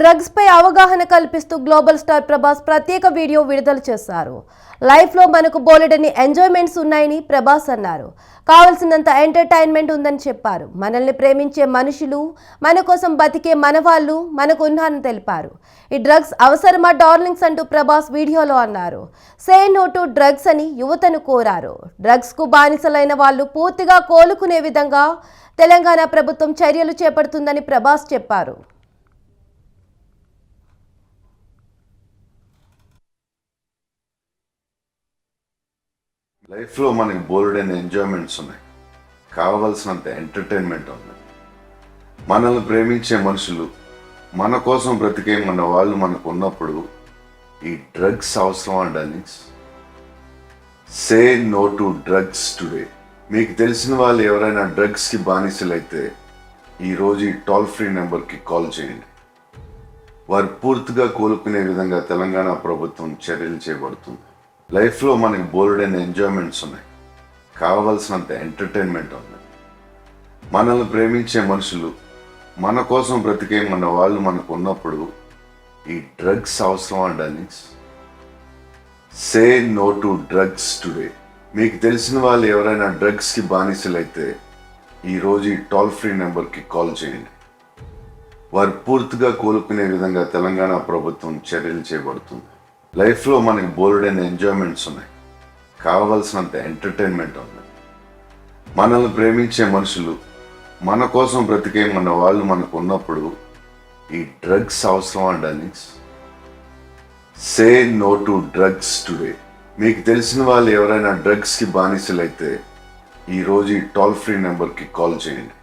Drugs పై అవగాహన కల్పిస్తూ గ్లోబల్ స్టార్ ప్రభాస్ ప్రత్యేక వీడియో విడుదల చేశారు. లైఫ్ లో మనకు బోలెడన్ని ఎంజాయ్మెంట్స్ ఉన్నాయని ప్రభాస్ అన్నారు. కావాల్సినంత ఎంటర్టైన్మెంట్ ఉందని చెప్పారు. మనల్ని ప్రేమించే మనుషులు, మన కోసం బతికే మనవాళ్ళు మనకు ఉన్నారని తెలిపారు. ఈ డ్రగ్స్ అవసరమా డార్లింగ్స్ అంటూ ప్రభాస్ వీడియోలో అన్నారు. సే నో టు డ్రగ్స్ అని యువతను కోరారు. డ్రగ్స్ కు బానిసలైన వాళ్ళు పూర్తిగా కోలుకునే విధంగా తెలంగాణ ప్రభుత్వం చర్యలు చేపడుతుందని ప్రభాస్ చెప్పారు. లైఫ్లో మనకి బోల్డైన ఎంజాయ్మెంట్స్ ఉన్నాయి, కావలసినంత ఎంటర్టైన్మెంట్ ఉంది. మనల్ని ప్రేమించే మనుషులు, మన కోసం బ్రతికే మన వాళ్ళు మనకు ఉన్నప్పుడు ఈ డ్రగ్స్ అవసరం అండి. Say no to drugs today. మీకు తెలిసిన వాళ్ళు ఎవరైనా డ్రగ్స్కి బానిసలైతే ఈరోజు ఈ టోల్ ఫ్రీ నెంబర్కి కాల్ చేయండి. వారు పూర్తిగా కోలుకునే విధంగా తెలంగాణ ప్రభుత్వం చర్యలు చేపడుతుంది. లైఫ్లో మనకి బోల్డైన ఎంజాయ్మెంట్స్ ఉన్నాయి, కావలసినంత ఎంటర్టైన్మెంట్ ఉంది. మనల్ని ప్రేమించే మనుషులు, మన కోసం బ్రతికే మన వాళ్ళు మనకు ఉన్నప్పుడు ఈ డ్రగ్స్ అవసరం అండి. Say no to drugs today. మీకు తెలిసిన వాళ్ళు ఎవరైనా డ్రగ్స్కి బానిసలైతే ఈరోజు ఈ టోల్ ఫ్రీ నెంబర్కి కాల్ చేయండి. వారు పూర్తిగా కోలుకునే విధంగా తెలంగాణ ప్రభుత్వం చర్యలు చేపడుతుంది. లైఫ్లో మనకి బోల్డైన ఎంజాయ్మెంట్స్ ఉన్నాయి, కావలసినంత ఎంటర్టైన్మెంట్ ఉంది. మనల్ని ప్రేమించే మనుషులు, మన కోసం బ్రతికే మన వాళ్ళు మనకు ఉన్నప్పుడు ఈ డ్రగ్స్ అవసరం అండి. Say no to drugs today. మీకు తెలిసిన వాళ్ళు ఎవరైనా డ్రగ్స్కి బానిసలైతే ఈరోజు ఈ టోల్ ఫ్రీ నెంబర్కి కాల్ చేయండి.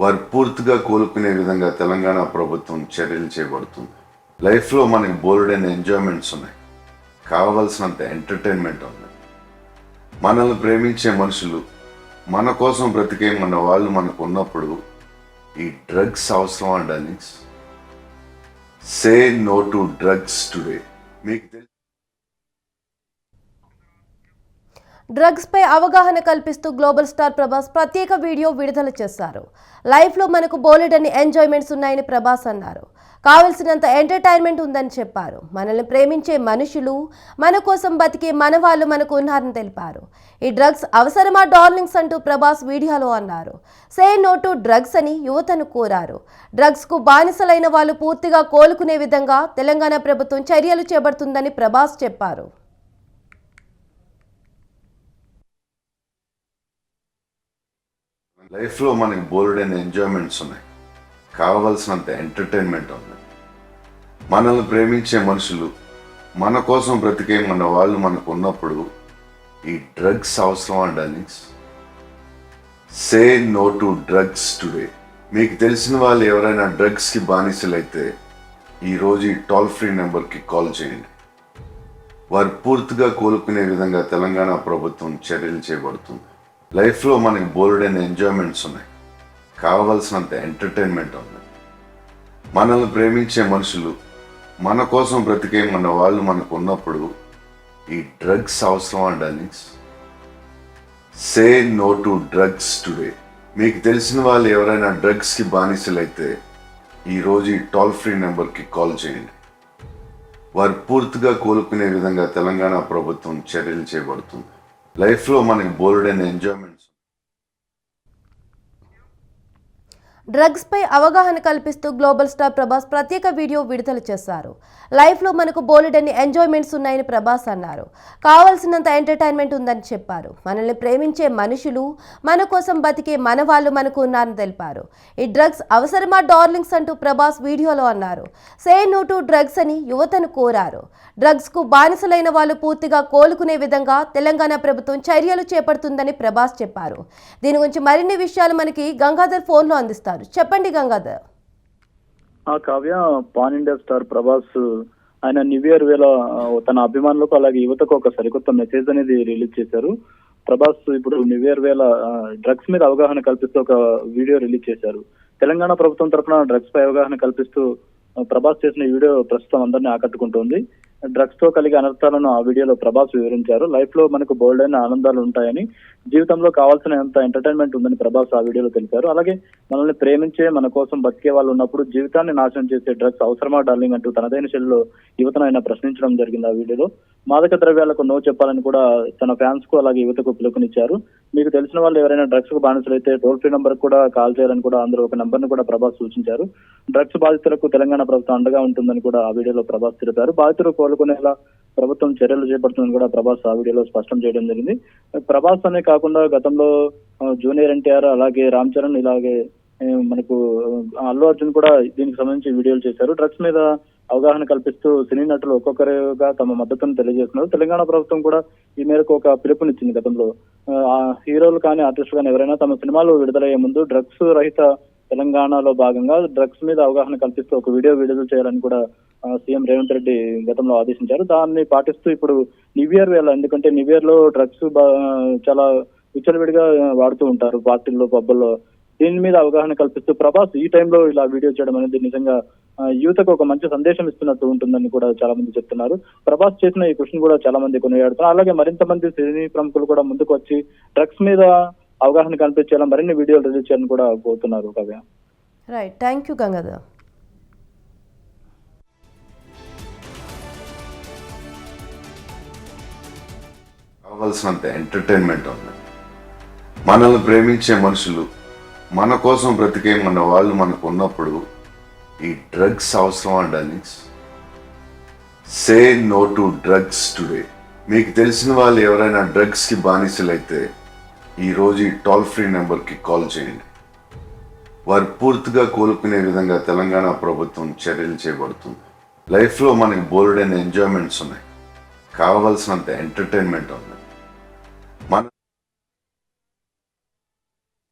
వారు పూర్తిగా కోలుకునే విధంగా తెలంగాణ ప్రభుత్వం చర్యలు చేపడుతుంది. లైఫ్లో మనకి బోల్డైన ఎంజాయ్మెంట్స్ ఉన్నాయి, కావలసినంత ఎంటర్టైన్మెంట్ ఉంది. మనల్ని ప్రేమించే మనుషులు, మన కోసం బ్రతికే మన వాళ్ళు మనకు ఉన్నప్పుడు ఈ డ్రగ్స్ అవసరం అండి. Say no to drugs today. మీకు డ్రగ్స్ పై అవగాహన కల్పిస్తూ గ్లోబల్ స్టార్ ప్రభాస్ ప్రత్యేక వీడియో విడుదల చేశారు. లైఫ్ లో మనకు బోలెడన్ని ఎంజాయ్మెంట్స్ ఉన్నాయని ప్రభాస్ అన్నారు. కావలసినంత ఎంటర్టైన్మెంట్ ఉందని చెప్పారు. మనల్ని ప్రేమించే మనుషులు, మన కోసం బతికే మనవాళ్ళు మనకు ఉన్నారని తెలిపారు. ఈ డ్రగ్స్ అవసరమా డార్లింగ్స్ అంటూ ప్రభాస్ వీడియోలో అన్నారు. సే నో టు డ్రగ్స్ అని యువతను కోరారు. డ్రగ్స్ కు బానిసలైన వాళ్ళు పూర్తిగా కోలుకునే విధంగా తెలంగాణ ప్రభుత్వం చర్యలు చేపడుతుందని ప్రభాస్ చెప్పారు. లైఫ్లో మనకి బోల్డైన ఎంజాయ్మెంట్స్ ఉన్నాయి, కావలసినంత ఎంటర్టైన్మెంట్ ఉంది. మనల్ని ప్రేమించే మనుషులు, మన కోసం బ్రతికే మన వాళ్ళు మనకు ఉన్నప్పుడు ఈ డ్రగ్స్ అవసరం అండి. Say no to drugs today. మీకు తెలిసిన వాళ్ళు ఎవరైనా డ్రగ్స్కి బానిసలైతే ఈరోజు ఈ టోల్ ఫ్రీ నెంబర్కి కాల్ చేయండి. వారు పూర్తిగా కోలుకునే విధంగా తెలంగాణ ప్రభుత్వం చర్యలు చేపడుతుంది. లైఫ్లో మనకి బోల్డైన ఎంజాయ్మెంట్స్ ఉన్నాయి, కావలసినంత ఎంటర్టైన్మెంట్ ఉంది. మనల్ని ప్రేమించే మనుషులు, మన కోసం బ్రతికే మన వాళ్ళు మనకు ఉన్నప్పుడు ఈ డ్రగ్స్ అవసరం అండి. Say no to drugs today. మీకు తెలిసిన వాళ్ళు ఎవరైనా డ్రగ్స్కి బానిసలైతే ఈరోజు ఈ టోల్ ఫ్రీ నెంబర్కి కాల్ చేయండి. వారు పూర్తిగా కోలుకునే విధంగా తెలంగాణ ప్రభుత్వం చర్యలు చేపడుతుంది. లైఫ్లో మనకి బోల్డైన ఎంజాయ్మెంట్స్. డ్రగ్స్ పై అవగాహన కల్పిస్తూ గ్లోబల్ స్టార్ ప్రభాస్ ప్రత్యేక వీడియో విడుదల చేశారు. లైఫ్ లో మనకు బోలెడన్ని ఎంజాయ్మెంట్స్ ఉన్నాయని ప్రభాస్ అన్నారు. కావాల్సినంత ఎంటర్టైన్మెంట్ ఉందని చెప్పారు. మనల్ని ప్రేమించే మనుషులు, మన కోసం బతికే మనవాళ్ళు మనకు ఉన్నారని తెలిపారు. ఈ డ్రగ్స్ అవసరమా డార్లింగ్స్ అంటూ ప్రభాస్ వీడియోలో అన్నారు. సే నో టు డ్రగ్స్ అని యువతను కోరారు. డ్రగ్స్ కు బానిసలైన వాళ్ళు పూర్తిగా కోలుకునే విధంగా తెలంగాణ ప్రభుత్వం చర్యలు చేపడుతుందని ప్రభాస్ చెప్పారు. దీని గురించి మరిన్ని విషయాలు మనకి గంగాధర్ ఫోన్లో అందిస్తారు. చెప్పండి Gangadhar. Kavya, pan India star Prabhas ఆయన న్యూ ఇయర్ వేళ తన అభిమానులకు అలాగే యువతకు ఒక సరికొత్త మెసేజ్ అనేది రిలీజ్ చేశారు. ప్రభాస్ ఇప్పుడు న్యూ ఇయర్ వేళ డ్రగ్స్ మీద అవగాహన కల్పిస్తూ ఒక వీడియో రిలీజ్ చేశారు. తెలంగాణ ప్రభుత్వం తరఫున డ్రగ్స్ పై అవగాహన కల్పిస్తూ ప్రభాస్ చేసిన వీడియో ప్రస్తుతం అందరినీ ఆకట్టుకుంటోంది. డ్రగ్స్ తో కలిగే అనర్థాలను ఆ వీడియోలో ప్రభాస్ వివరించారు. లైఫ్ లో మనకు బోల్డ్ అయిన ఆనందాలు ఉంటాయని, జీవితంలో కావాల్సినంత ఎంటర్టైన్మెంట్ ఉందని ప్రభాస్ ఆ వీడియోలో తెలిపారు. అలాగే మనల్ని ప్రేమించే, మన కోసం బతికే వాళ్ళు ఉన్నప్పుడు జీవితాన్ని నాశనం చేసే డ్రగ్స్ అవసరమా డార్లింగ్ అంటూ తనదైన శైలిలో యువతను ఆయన ప్రశ్నించడం జరిగింది ఆ వీడియోలో. మాదక ద్రవ్యాలకు నో చెప్పాలని కూడా తన ఫ్యాన్స్ కు అలాగే యువతకు పిలుపునిచ్చారు. మీకు తెలిసిన వాళ్ళు ఎవరైనా డ్రగ్స్ కు బానిసలైతే టోల్ ఫ్రీ నంబర్ కూడా కాల్ చేయాలని కూడా అందులో ఒక నంబర్ ను కూడా ప్రభాస్ సూచించారు. డ్రగ్స్ బాధితులకు తెలంగాణ ప్రభుత్వం అండగా ఉంటుందని కూడా ఆ వీడియోలో ప్రభాస్ తెలిపారు. బాధితులు కోలుకునేలా ప్రభుత్వం చర్యలు చేపడుతుందని కూడా ప్రభాస్ ఆ వీడియోలో స్పష్టం చేయడం జరిగింది. ప్రభాస్ అనే కాకుండా గతంలో జూనియర్ ఎన్టీఆర్, అలాగే రామ్ చరణ్, ఇలాగే మనకు అల్లు అర్జున్ కూడా దీనికి సంబంధించి వీడియోలు చేశారు. డ్రగ్స్ మీద అవగాహన కల్పిస్తూ సినీ నటులు ఒక్కొక్కరుగా తమ మద్దతును తెలియజేస్తున్నారు. తెలంగాణ ప్రభుత్వం కూడా ఈ మేరకు ఒక పిలుపునిచ్చింది గతంలో. హీరోలు కానీ, ఆర్టిస్టులు కానీ ఎవరైనా తమ సినిమాలు విడుదలయ్యే ముందు డ్రగ్స్ రహిత తెలంగాణలో భాగంగా డ్రగ్స్ మీద అవగాహన కల్పిస్తూ ఒక వీడియో విడుదల చేయాలని కూడా సీఎం రేవంత్ రెడ్డి గతంలో ఆదేశించారు. దాన్ని పాటిస్తూ ఇప్పుడు న్యూ ఇయర్ వేళ, ఎందుకంటే న్యూ ఇయర్ లో డ్రగ్స్ చాలా విచ్చలవిడిగా వాడుతూ ఉంటారు పార్టీల్లో, పబ్బుల్లో. దీని మీద అవగాహన కల్పిస్తూ ప్రభాస్ ఈ టైంలో ఇలా వీడియో చేయడం అనేది నిజంగా యువతకు ఒక మంచి సందేశం ఇస్తున్నట్టు ఉంటుందని కూడా చాలా మంది చెప్తున్నారు. ప్రభాస్ చేసిన ఈ కృషిని కూడా చాలా మంది కొనియాడుతున్నారు. అలాగే మరింత మంది సినీ ప్రముఖులు కూడా ముందుకు వచ్చి డ్రగ్స్ మీద అవగాహన కల్పించేలా మరిన్ని వీడియోలు రిలీజ్ చేయాలని కూడా కోరుతున్నారు. Kavya. Right, thank you Gangadhar. కావాల్సినంత ఎంటర్టైన్మెంట్ ఉంది. మనల్ని ప్రేమించే మనుషులు, మన కోసం బ్రతికే మన వాళ్ళు మనకు ఉన్నప్పుడు ఈ డ్రగ్స్ అవసరమా darlings? Say no to drugs today. మీకు తెలిసిన వాళ్ళు ఎవరైనా డ్రగ్స్కి బానిసలైతే ఈరోజు ఈ టోల్ ఫ్రీ నెంబర్కి కాల్ చేయండి. వారు పూర్తిగా కోలుకునే విధంగా తెలంగాణ ప్రభుత్వం చర్యలు చేపడుతుంది. లైఫ్లో మనకి బోల్డ్ అయిన ఎంజాయ్మెంట్స్ ఉన్నాయి, కావాల్సినంత ఎంటర్టైన్మెంట్ ఉంది.